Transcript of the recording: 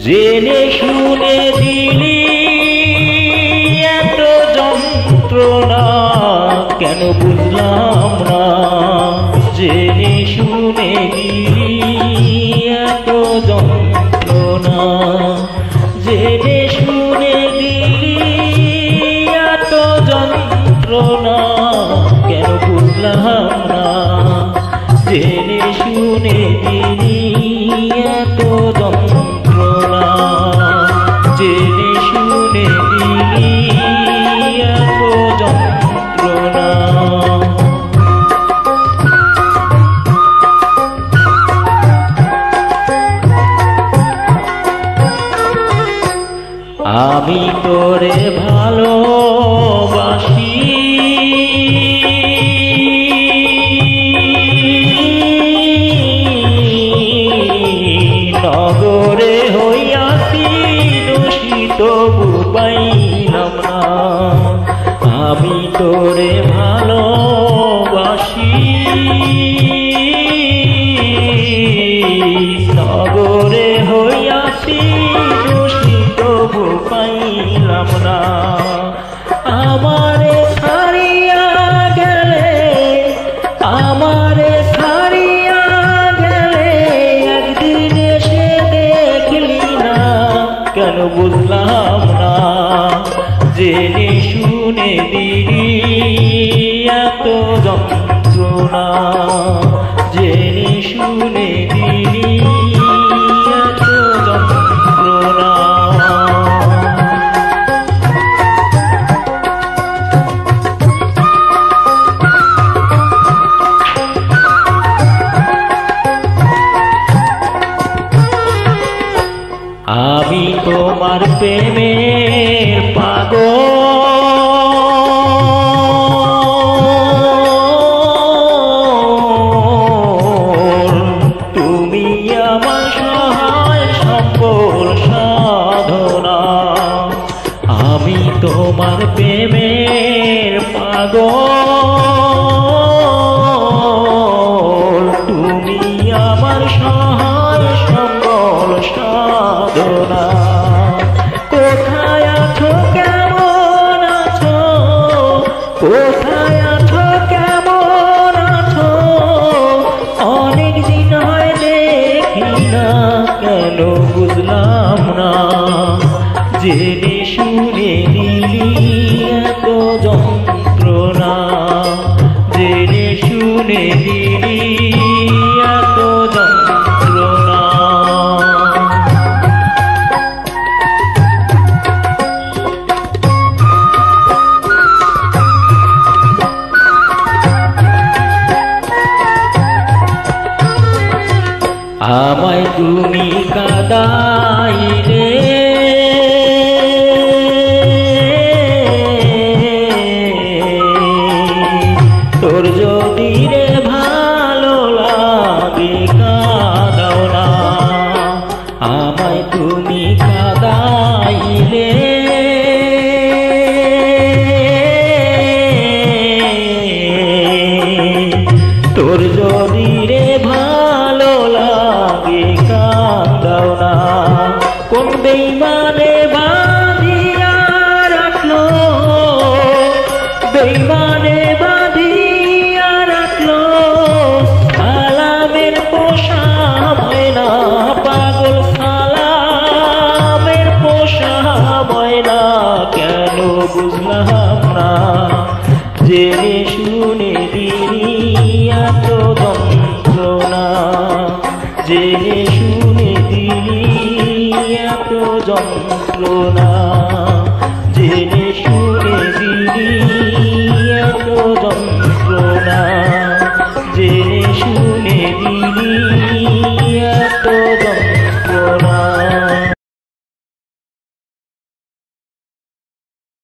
জেনে শুনে দিলি এত যন্ত্রণা, কেন বুঝলাম না। জেনে শুনে দিলি এত যন্ত্রণা, জেনে শুনে দিলি এত যন্ত্রণা, কেন বুঝলাম না। জেনে শুনে দিলি এত যন্ত্রণা, জেনে শুনে দিলি এত যন্ত্রণা। আমি তোরে ভালোবাসি, নগরে হইয়াছি দোষী তবু পাইলাম না। আমি তোরে ভালোবাসি, নগরে হইয়াছি দোষী তবু পাইলাম না। আমারে ছাড়িয়া গেলে, আমারে ছাড়িয়া গেলে, একদিন এসে দেখলি না, কেন বুঝলাম না। জেনে শুনে দিলি এত যন্ত্রণা, জেনে শুনে দিলি এত যন্ত্রণা। আমি তোমার প্রেমের পাগল, তুমি আমার সহায় সম্বল সাধনা। আমি তোমার প্রেমের পাগল, তুমি আমার সহায় সম্বল সাধনা। কোথায় আছো কেমন আছো, কোথায় আছো কেমন আছো, অনেক দিন হয় দেখি না, কেন বুঝলাম না। জেনে শুনে দিলি এত যন্ত্রণা, জেনে শুনে দিলি এত যন্ত্রণা। আমায় তুমি কাঁদাইলে, তোর যদি রে ভালো লাগে কাঁদাও না। আমায় তুমি কাঁদাইলে, তোর যদি রে ভালো লাগে কাঁদাও না। কোন বেইমানে বাঁধিয়া রাখলো, বেইমানে